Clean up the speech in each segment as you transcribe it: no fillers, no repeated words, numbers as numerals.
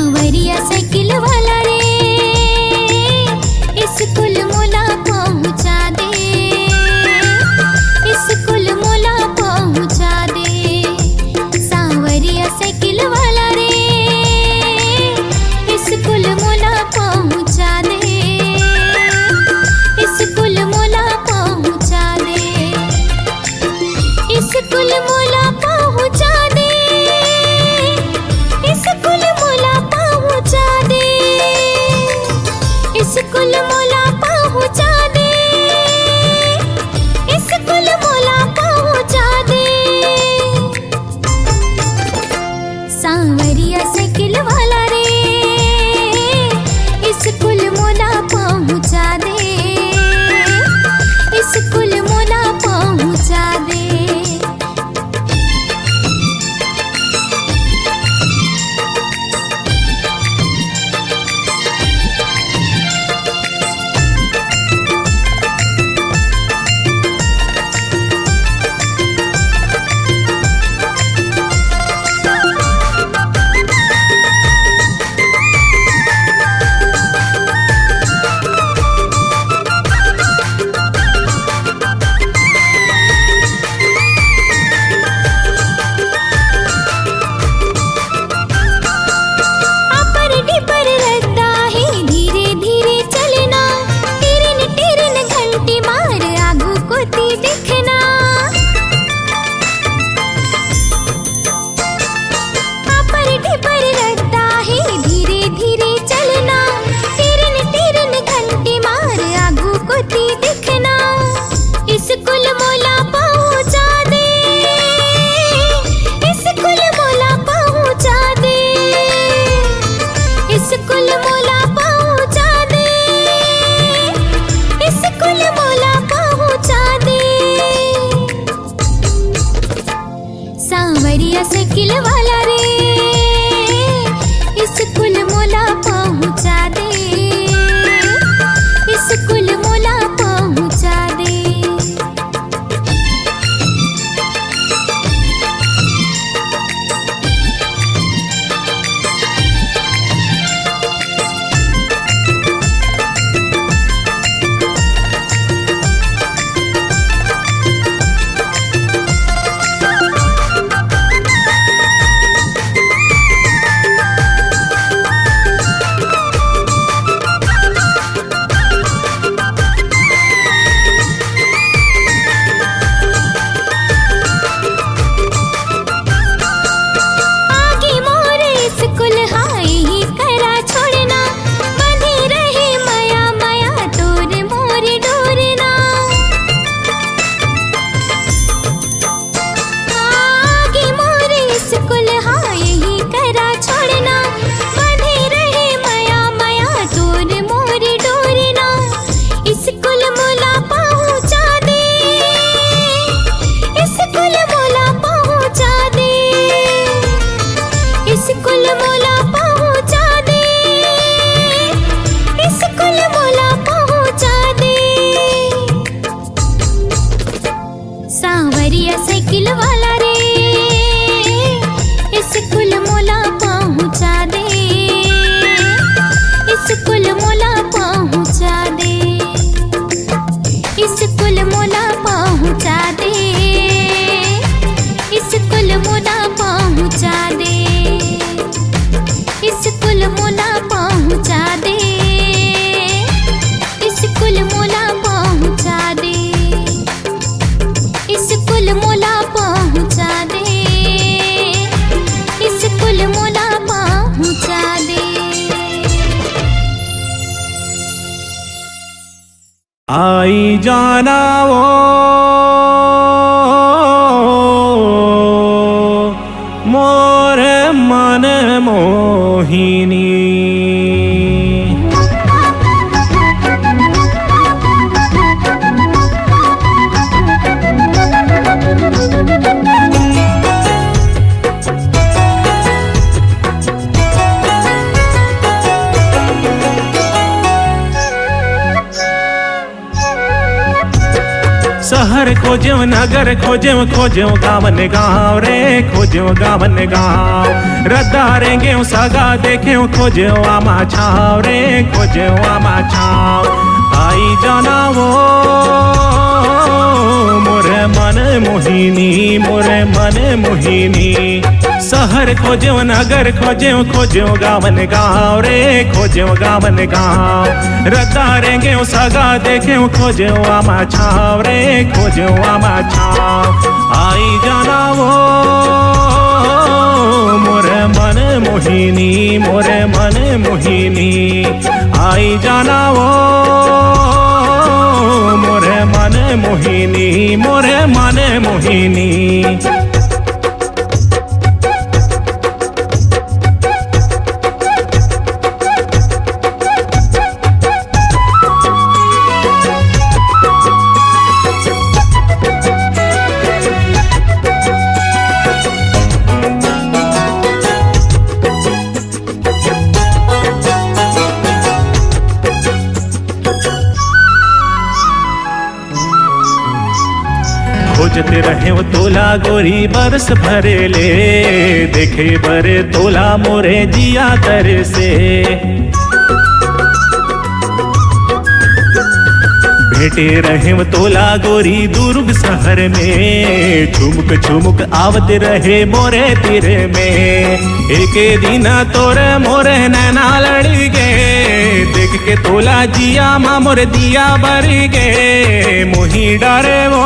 सांवरिया साइकिल वाला रे स्कूल मोला पहुँचा दे, स्कूल मोला पहुँचा दे। सांवरिया साइकिल वाला रे स्कूल मोला पहुँचा दे, स्कूल मोला पहुँचा दे, स्कूल मोला पहुँचा दे, स्कूल मोला पहुँचा दे, स्कूल मोला पहुँचा दे, स्कूल मोला पहुँचा दे। सांवरिया साइकिल वाला रे स्कूल मोला पहुँचा दे, स्कूल मोला पहुँचा दे। स्कूल मोला पहुँचा दे, स्कूल मोला पहुँचा दे, स्कूल मोला पहुँचा दे, स्कूल मोला पहुँचा दे। सांवरिया साइकिल वाला रे स्कूल मोला पहुँचा दे, स्कूल मोला पहुँचा दे। स्कूल मोला पहुँचा दे, स्कूल मोला पहुँचा दे। सांवरिया साइकिल वाला रे स्कूल मोला पहुँचा दे, स्कूल मोला पहुँचा दे, स्कूल मोला पहुँचा दे, स्कूल मोला पहुँचा दे, स्कूल मोला पहुँचा दे, स्कूल मोला पहुँचा दे, स्कूल मोला पहुँचा दे, स्कूल मोला पहुँचा दे। आई जाना वो मोर मन मोहिनी, शहर खोज्यो नगर खोज्यो खोज्यो गावन गाँव रे खोज्यो गावन गाँव रदारेंगे सगा देखे खोज्यो आमा छाव रे खोज्यो आमा छाव आई जाना वो मोरे मन मोहिनी मोरे मन मोहिनी शहर खोज्यो नगर खोज्यो खोज्यो गावन गाँव रे खोज्यो गावन गाँव रदारेंगे सगा देखे खोज्यो आमा छाव रे खोज्यो आमा छाव आई जाना वो मोरे मन मोहिनी मोरे मन मोहिनी आई जाना वो मोरे मन मोहिनी मोरे मन मोहिनी खोजते रहे वो तोला गोरी बरस भरे ले देखे बरे तोला मोरे जिया तर से भेटे रहे वो तोला गोरी दुर्ग शहर में झुमुक झुमुक आवते रहे मोरे तीरे में एक दिन तोरे मोरे नैना लड़ी गे देख के तोला जिया माँ मोरे दिया बरी गे मोही डरे वो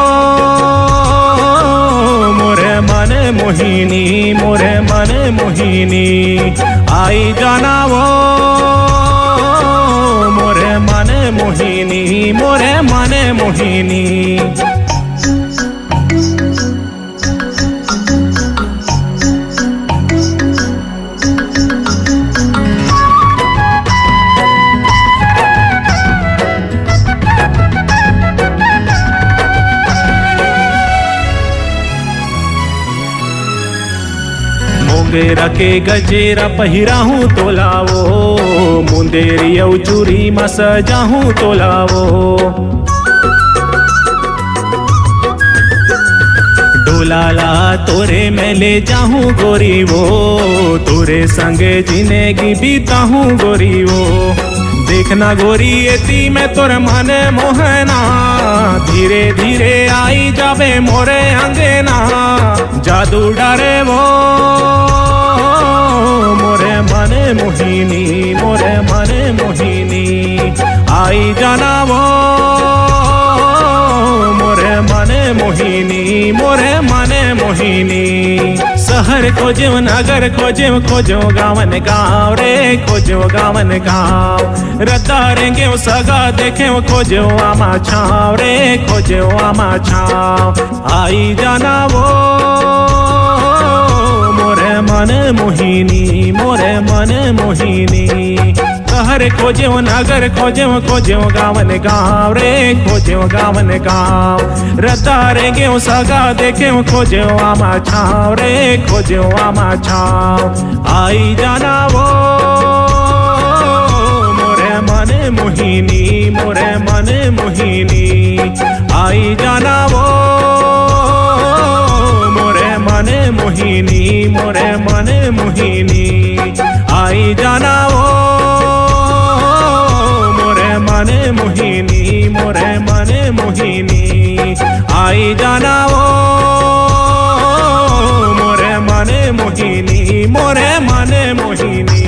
मोरे मन मोहिनी मोरे मन मोहिनी आई जाना वो मोरे मन मोहिनी मोरे मन मोहिनी मुंगेरा के गजेरा पहिराहूँ तोलावो मुंदेरी चूरी में सजाहूँ तोलावो डोलाला तोरे मैं ले जाहूँ गोरी वो तोरे संगे जिंदगी बीताहूँ गोरी वो देखना गोरी एती मैं तोर मन मोहना धीरे धीरे आई जावे मोरे अंगना जादू डरे वो मोरे मन मोहिनी मोरे मन मोहिनी आई जाना वो मोरे मन मोहिनी मोरे मन मोहिनी शहर खोज्यो नगर खोज्यो खोज्यो गावन गाँव रे खोज्यो गावन गाँव रदारेंगे सगा देखे खोज्यो आमा छाव रे खोज्यो आमा छाव आई जाना वो मोरे मन मोहिनी मोरे मन मोहिनी शहर खोज्यो नगर खोज्यो खोज्यो गावन गाँव रे खोज्यो गावन गाँव रदारेंगे सगा देखे खोज्यो आमा छाव रे खोज्यो आमा छाव आई जाना वो मोरे मन मोहिनी मोरे मन मोहिनी आई जाना वो मोरे मन मोहिनी मोरे मन मोहिनी आई जाना वो मोरे मन मोहिनी मोरे मन मोहिनी आई जाना वो मोरे मन मोहिनी मोरे मन मोहिनी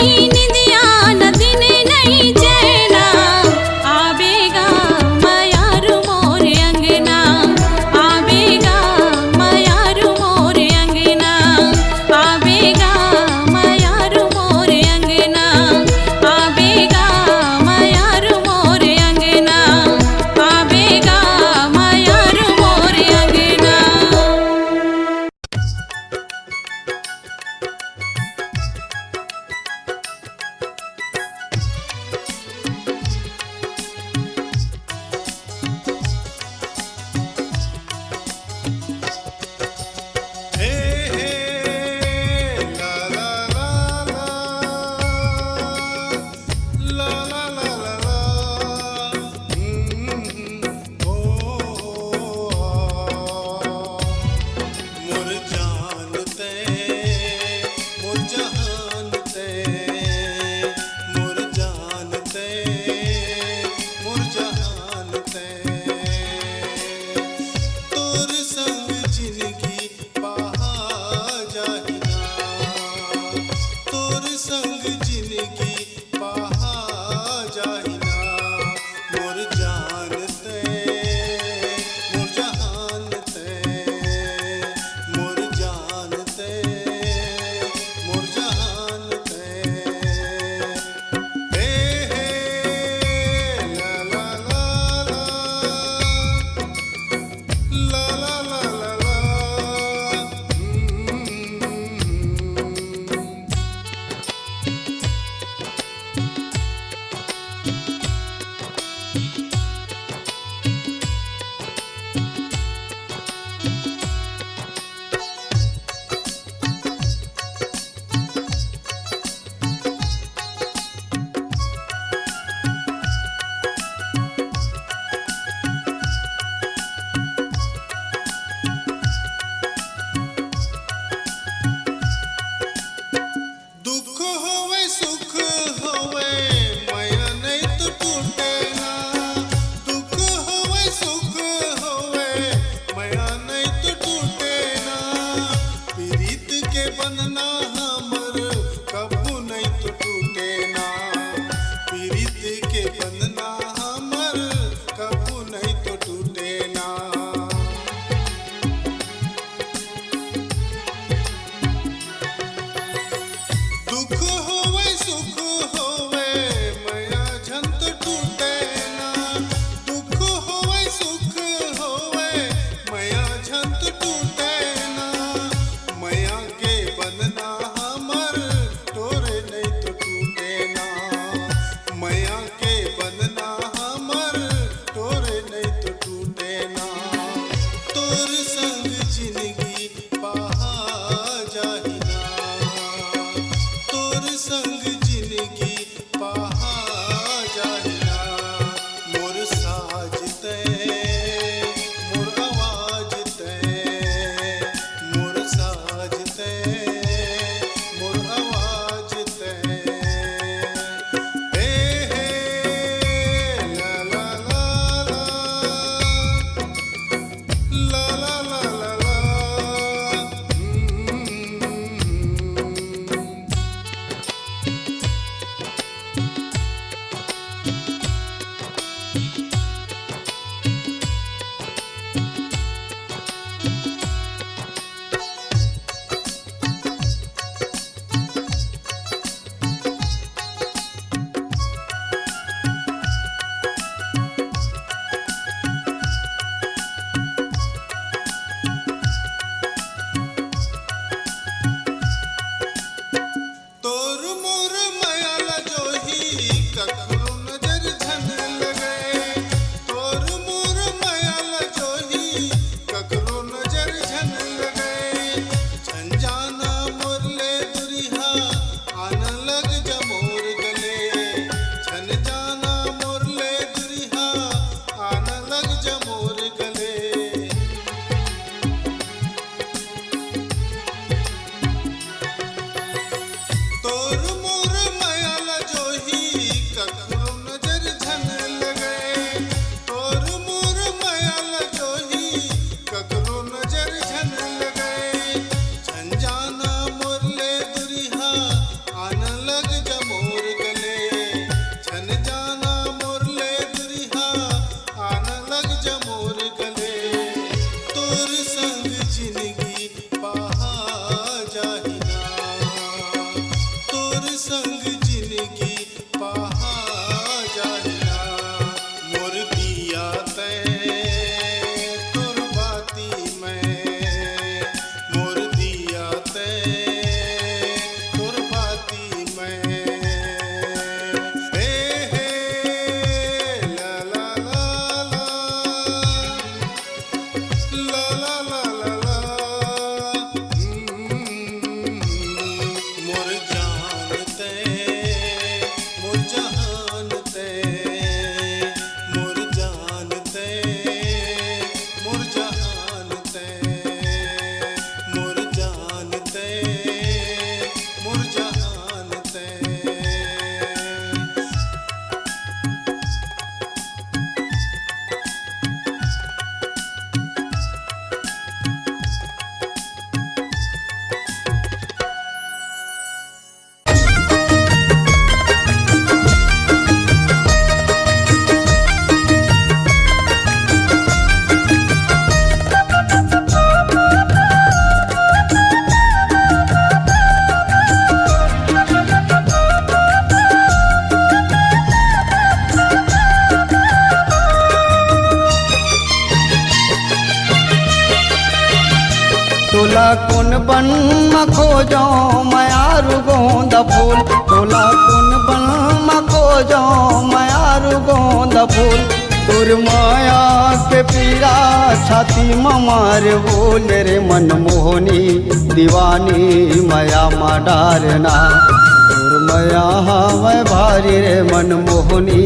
नहीं निंदिया न दिन नहीं चैना आवेगा मयारू मोर अंगना आवेगा मयारू मोर अंगना आवेगा मयारू मोर अंगना आवेगा मयारू मोर अंगना आवेगा मयारू मोर अंगना। जिंदगी पहा जाहिला मोर दिया ते तोर बाती में मोर दिया ते तोर बाती में हे ला ला ला ला ला ला ला ला मोर जानते मोर जहानते मोर जानते मोर जहानते मोर जानते मोर जहानते तोला कौन बन में खोजो मयारू गोंद फूल तोला कौन बन में खोजो मयारू गोंद फूल तोर माया के पीरा छाती में मार बोल रे मनमोहनी दीवानी माया मा डारना तोर माया हमें भारी रे मनमोहनी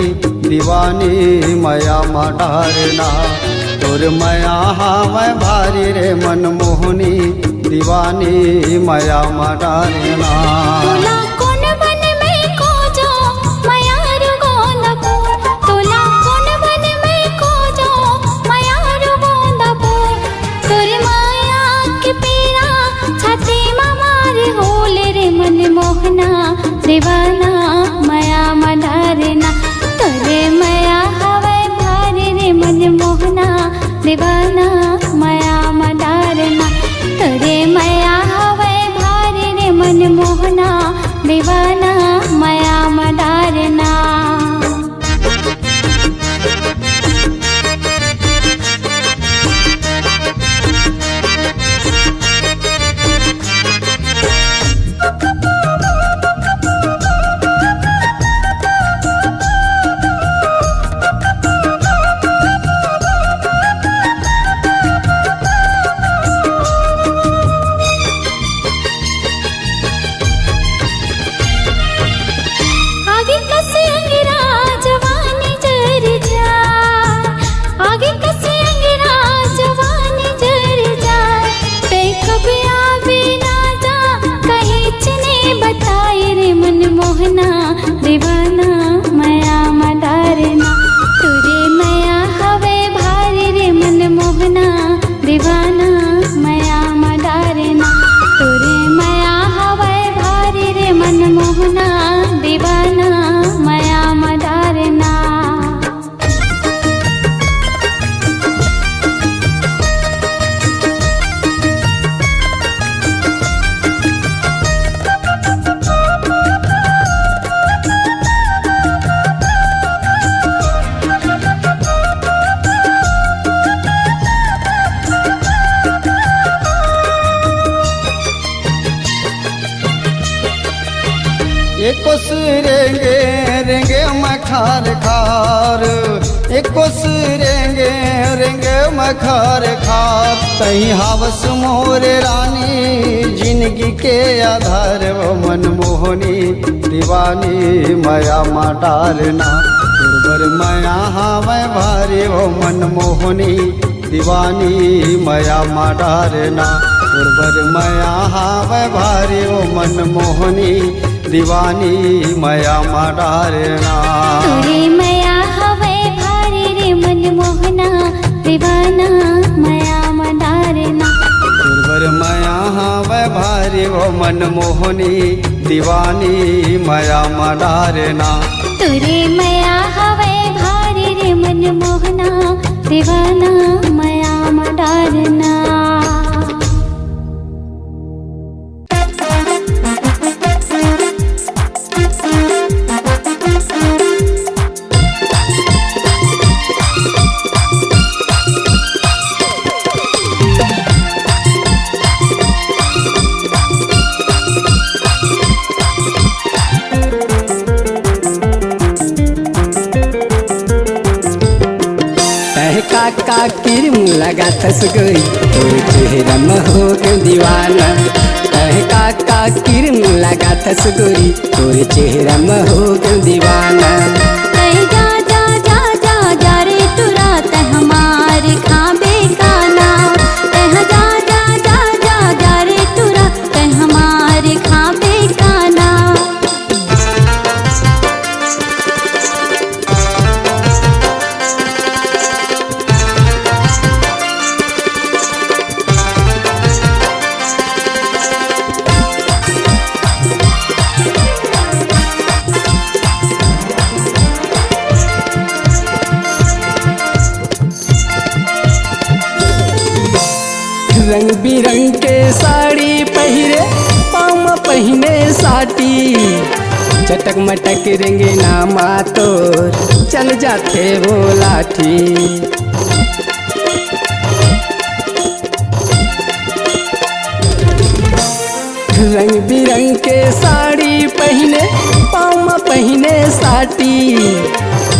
दीवानी माया मा डारना तोर माया हमें भारी रे मनमोहनी दीवानी माया मा डारना तोला कौन बन में खोजो मयारू गोंद फूल तोला कौन बन में खोजो मयारू गोंद फूल तोर माया के पीरा छाती में मार होल रे मनमोहना दीवाना माया मा डारना तोरे माया हवे भारी रे मनमोहना दीवाना माया मा डारना तोरे माया हवे भारी रे मनमोहना दीवाना माया मा डारना आगे कसे अंगरा जवानी जर जाए आगे कसे अंगरा जवानी जर जाए ते कभी आवे ना जा कहीं चने बताए रे मनमोहना दीवाना माया मा डारना तुरे माया हवे भारी रे मनमोहना दीवाना माया मा डारना तुरे माया हवे भारी रे मनमोहना दीवाना माया मा डारना एकोस रेंगे रेंगे मैं खार खार एकोस रेंगे रेंगे मैं खार खार कहीं हवस मोरे रानी जिंदगी के आधार वो मनमोहनी दीवानी माया मा डारना दुर्बर माया हमें भारी वो मनमोहनी दीवानी माया मा डारना दुर्बर माया हमें भारी वो मनमोहनी दीवानी माया मा डारना तुरे माया हवे भारी रे मनमोहना दीवाना माया मा डारना दुर्बर माया हवे भारी वो मनमोहनी दीवानी माया मा डारना तुरे माया हवे भारी रे मनमोहना दीवाना माया मा डारना किरम लगाथस गोरी तोर चेहरा में हो गए दीवाना। कहे काका किरम लगाथस गोरी तोर चेहरा में हो गए दीवाना। कहे जा जा जा जा जा रे तुरा ते हमारे खाबे काना। कहे जा जा जा जा जा रे तुरा ते हमारे खाबे काना। रंग बिरंग के साड़ी पहिरे पाँव में पहिने साटी। चटक मटक रेंगे नामा तोर चल जाते वो लाठी। रंग बिरंग के साड़ी पहिने पाँव में पहिने साटी।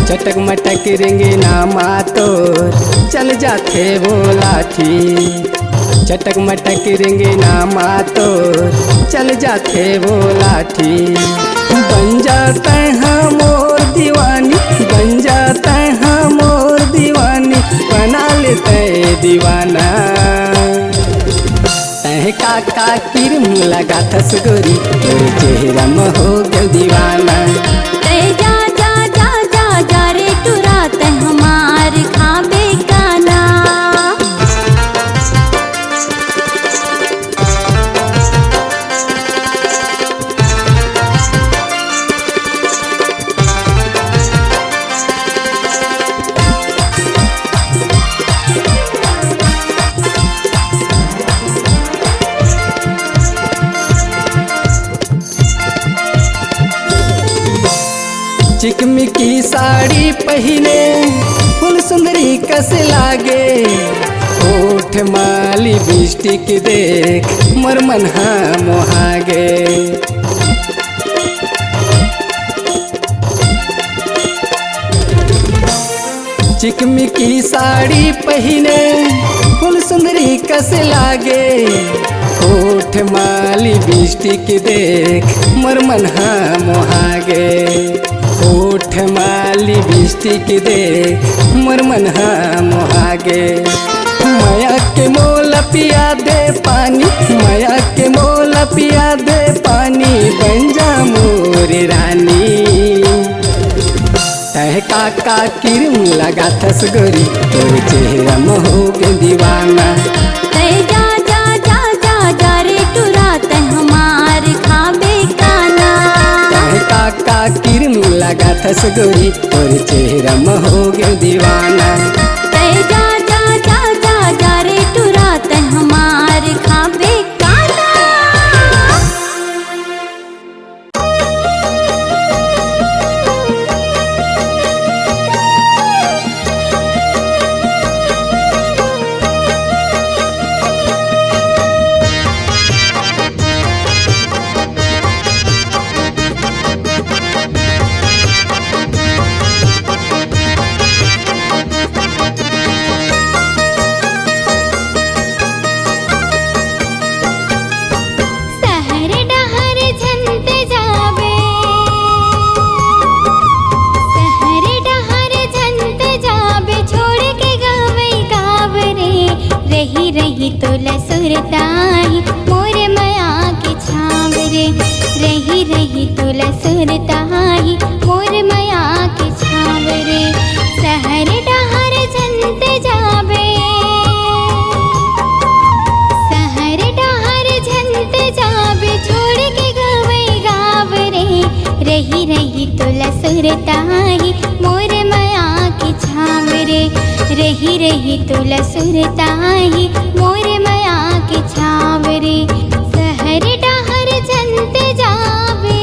चटक मटक रेंगे नामा तोर चल जाते वो लाठी। चटक मटक रेंगे नामा तोर चल जाते वो लाठी। बन जाता है मोर दीवानी, बन जाता है मोर दीवानी, बना लेते दीवाना। तह काका किरम लगाथस गोरी तोर चेहरा में हो गए दीवाना। कहे जा जा जा जा जा रे तुरा ते हमारे खाबे काना। चिकमिकी साड़ी पहिने फुल सुंदरी कस लागे। ओठ माली बिस्टिक देख मोर मन मोहागे। चिकमिकी साड़ी पहिने फुल सुंदरी कस लागे। ओठ माली बिस्टिक देख मोर मन मोहागे। ओठ माली बिस्टिक देख मोर मन मोहागे। माया के मोल पिया दे पानी, माया के मोल पिया दे पानी, बन जा मोर रानी। तह काका किरम लगाथस गोरी तोर चेहरा में हो गए दीवाना। कहे जा जा जा जा जा रे तुरा ते हमारे खाबे काना। तह काका किरम लगाथस गोरी तोर चेहरा में हो गए दीवाना। कहे जा जा जा जा जा रे तुरा ते हमारे खाबे काना। सहर डहर झनते जावे, सहर डहर झनते जावे, छोड़ के गावे गाव रे। रही रही तोला सुरताई मोर माया के छाव रे। रही रही तोला सुरताई मोर माया के छाव रे। सहर डहर झनते जावे, सहर डहर झनते जावे, छोड़ के गावे गाव रे। रही रही तोला सुरताई मोर माया के छाव रे। रही रही तोला सुरताई मोर माया के छाव रे। सहर डहर झनते जावे।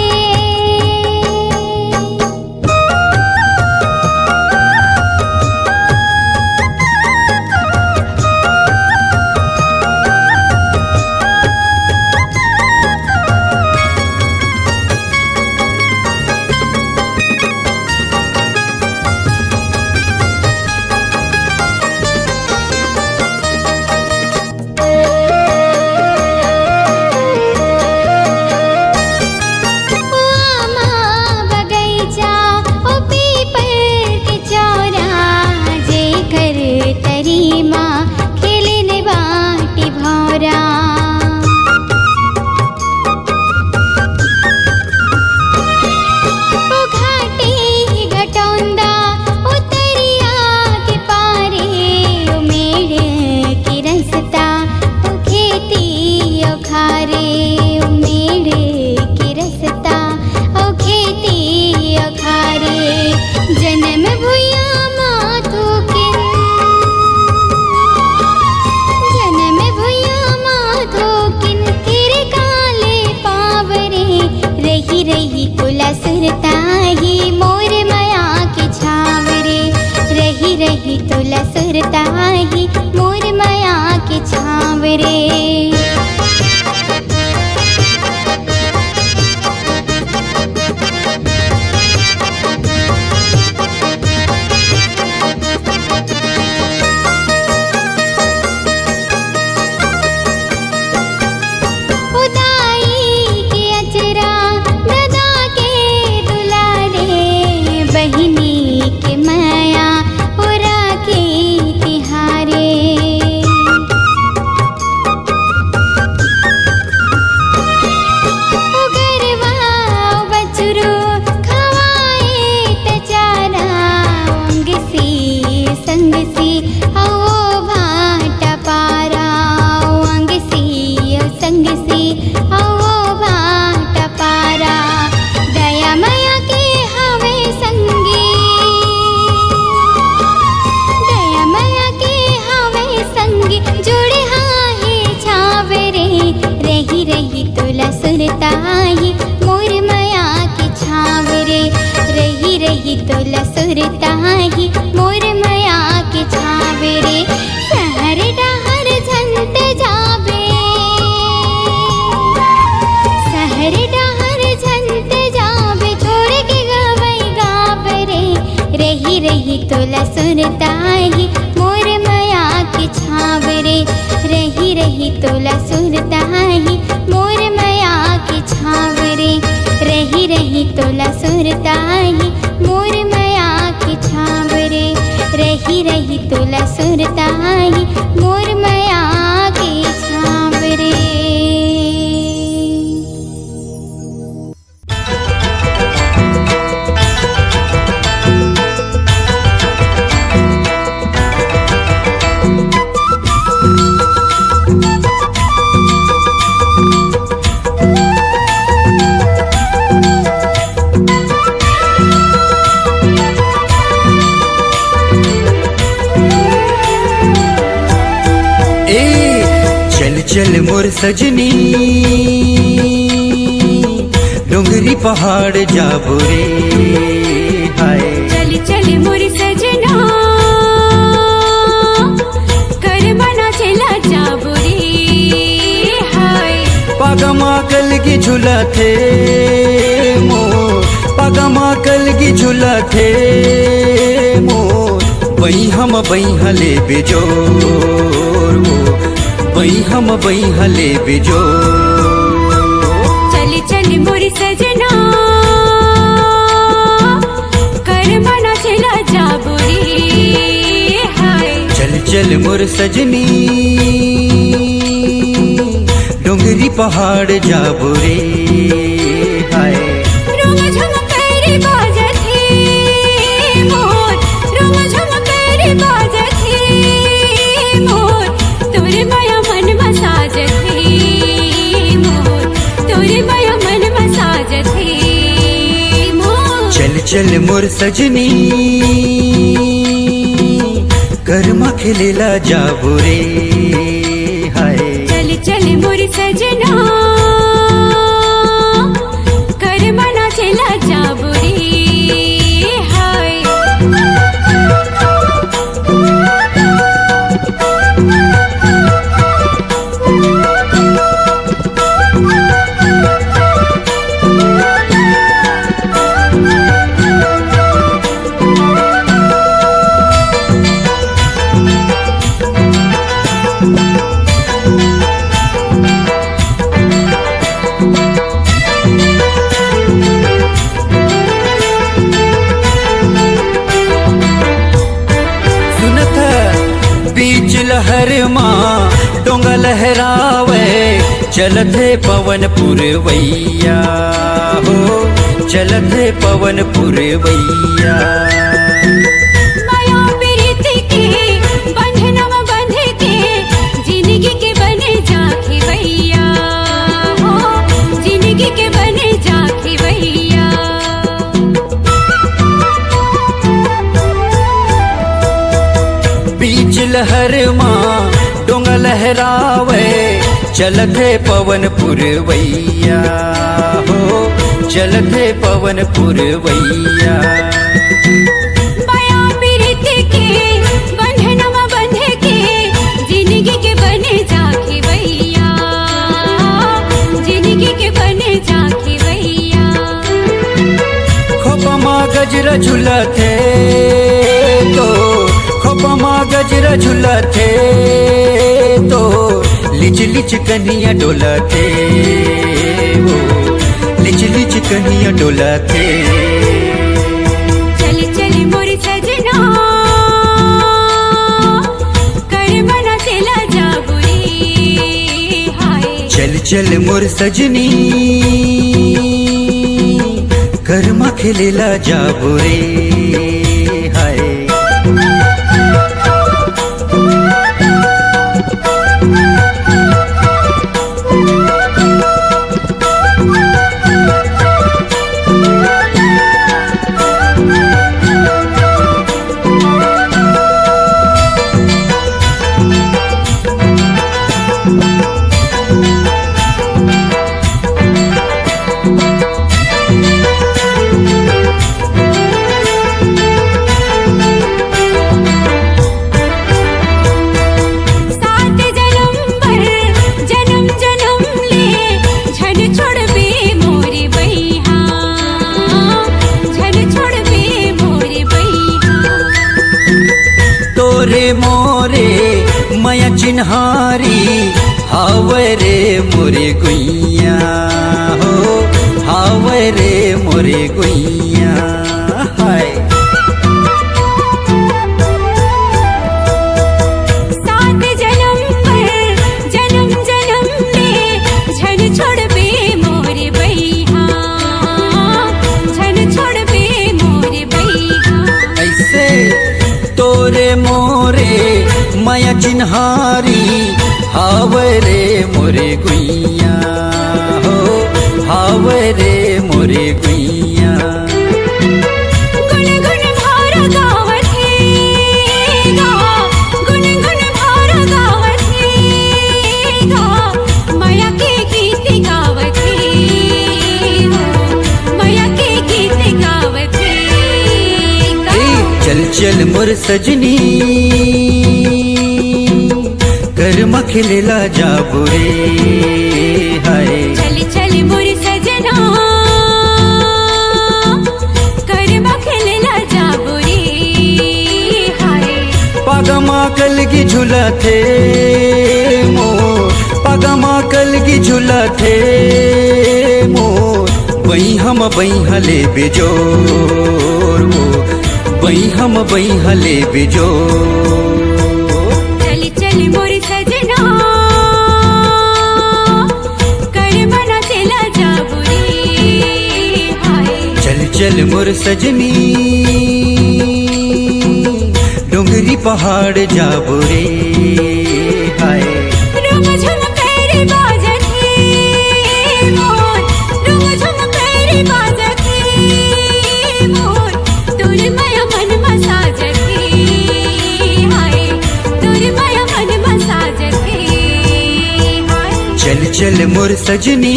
रे। उदाई के अचरा दादा के दुलारे, बहिनी के माया उरा के तिहारे। उगरवा बचरू खवाए तचारा, अंग सी संग सी हवो भाटा पारा, अंग सी संग सी हवो भाटा पारा। दया माया के हवे संगी, दया माया के हवे संगी, जुड़े हाहे छावरे। रही रही तुला सुरताही मोर माया के छावरे, रही रही तुला सुरताही मोर माया के छावरे। सहर डहर झंत जाबे, सहर डहर झंत जाबे, छोड़ के गवई गावरे। रही रही तुला सुरताही मोर माया के छावरे, रही रही तुला सुरताही मोर माया के छावरे। रही रही तुला सुरताही मोर माया के छावरे, रही रही तुला सुरताही मोर माया के छावरे। चल मोर सजनी डोंगरी पहाड़ जाबो रे। हाय चल चल मोर सजना कर मना चला जाबो रे। हाय पागमा कल की झूला थे मोर, पागमा कल की झूला थे मोर। बई हम बई हले बेजोर हो, बई हम बई हले बेजोर। चल चल मोर सजना कर मना चला जाबो रे। हाय चल चल मोर सजनी डोंगरी पहाड़ जाबो रे। हाय रोम झम करे बाजत हे मोर, रोम झम करे बाजत हे मोर। तोरे माया मन मसाजत हे मोर, तोरे माया मन मसाजत हे मोर। चल चल मोर सजनी कर्मा खेलेला जाबो रे। हाय चल चल मोर सजना कर मना चला जाबो रे। हाय लहर माँ डोंगा लहरावे, चलते पवन पुरवैया हो, चलते पवन पुरवैया। माया प्रीत के बंधनवा बंध के जिंदगी के बने जाके भैया हो, जिंदगी के बने जाके भैया। बीच लहर माँ डोंगा लहरावे, चलते पवन पुरवैया हो, चलते पवन पुरवैया। माया प्रीत के बंधनवा बंध के जिंदगी के बने जाके गजरा झुलथे तो खोपमा गजरा झुलथे तो लिच लिच कन्हैया डोलथे हो लिच लिच कन्हैया डोलथे चल चल मोर सजना कर मना चला जाबुरी हाय चल चल मोर सजनी कर्मा खेलेला जाबो रे हाय सात जन्म भर जन्म जन्म ले झन छोड़ बे मोरे बैहा झन छोड़ बे मोरे बैहा तोरे मोरे माया चिन्हारी हावे रे मोरे गुइया हो हावे रे मोरे गुइया हाय सात जन्म भर जन्म जन्म ले झन छोड़ बे मोरे बैहा झन छोड़ बे मोरे बैहा ऐसे तोरे मोरे माया चिन्हारी हावे रे मोरे गुइया हो हावे रे मोरे गुइया गुन गुन भार गावत हे गा गुन गुन भार गावत हे गा माया के गीत गावत हे हो माया के गीत गावत हे गा चल चल मोर सजनी कर्मा खेलेला जाबो रे हाय चल चल मोर सजना कर्मा खेलेला जाबो रे हाय पगमा कलगी झुलथे मोर पगमा कलगी झुलथे मोर बई हम बई हले बेजोर वो बई हम बई हले बेजोर चल चल मोर सजना कर मना चला जाबो रे हाय चल चल मोर सजनी डोंगरी पहाड़ जाबो रे हाय रुम झुम कैरी बाजत हे मोर रुम झुम कैरी बाजत हे मोर तोर माया मन मसाजत हे हाय तोर माया मन मसाजत हे हाय चल चल मोर सजनी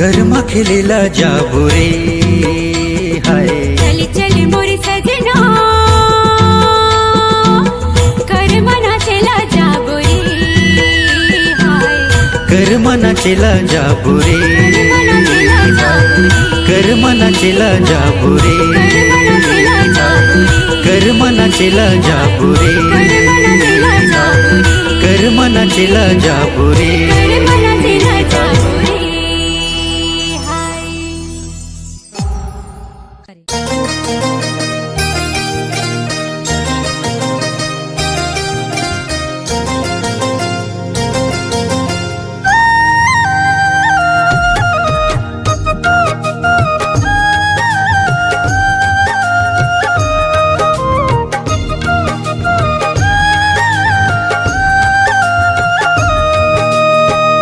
कर्मा खेलेला जाबो रे हाय चल चल मोर सजना कर मना चला जाबो रे हाय कर्मा नाचेला जाबो रे कर्मा नाचेला जाबो रे कर्मा नाचेला जाबो रे कर्मा नाचेला जाबो रे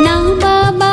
ना बाबा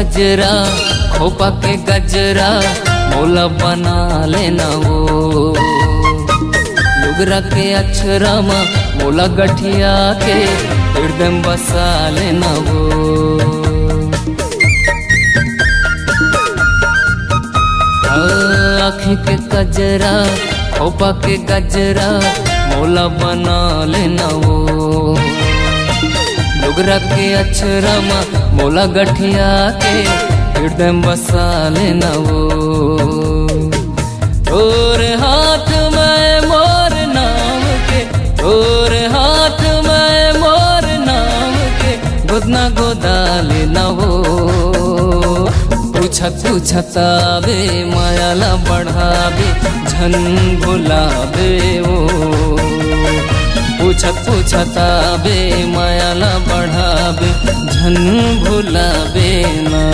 कजरा खोपा के गजरा मोला बना लेना वो लुगरा के अक्षरा मा मोला गठिया के हृदय बसा लेना वो आँखी के कजरा खोपा के गजरा मोला बना लेना वो लुगरा के अक्षरा मा मोला गठिया के हृदय बसा लेना वो तोर हाथ में मोर नाम के तोर हाथ में मोर नाम के गोदना गोदा लेना वो पूछत पूछत आवे मायाला बढ़ावे झन भुलावे वो पूछत पूछत आवे मायाला बढ़ावे झन भुलावे ना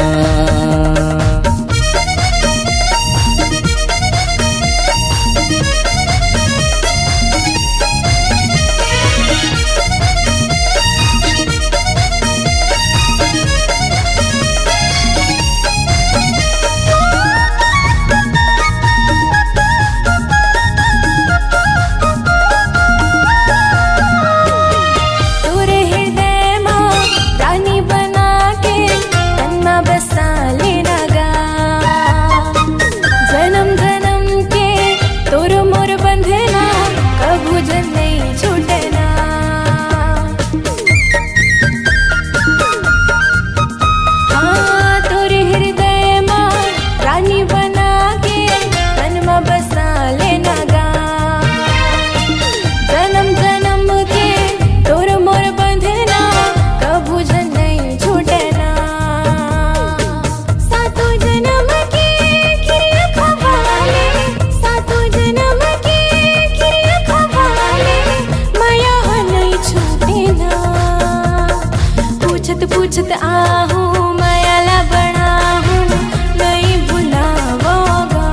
पूछत आहू मायाला बढ़ाहू नहीं भुलावोगा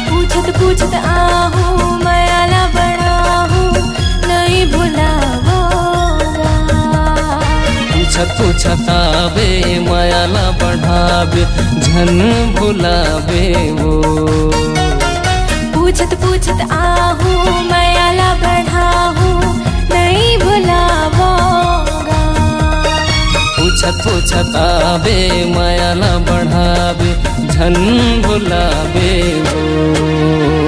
पूछत पूछत आहू मायाला बढ़ाहू नहीं भुलावोगा पूछत पूछत आवे मायाला बढ़ावे झन भुलावे वो पूछत पूछत आहू मायाला बढ़ाहू नहीं भुलावोगा पूछत पूछत आवे मायाला बढ़ावे झन भुलावे वो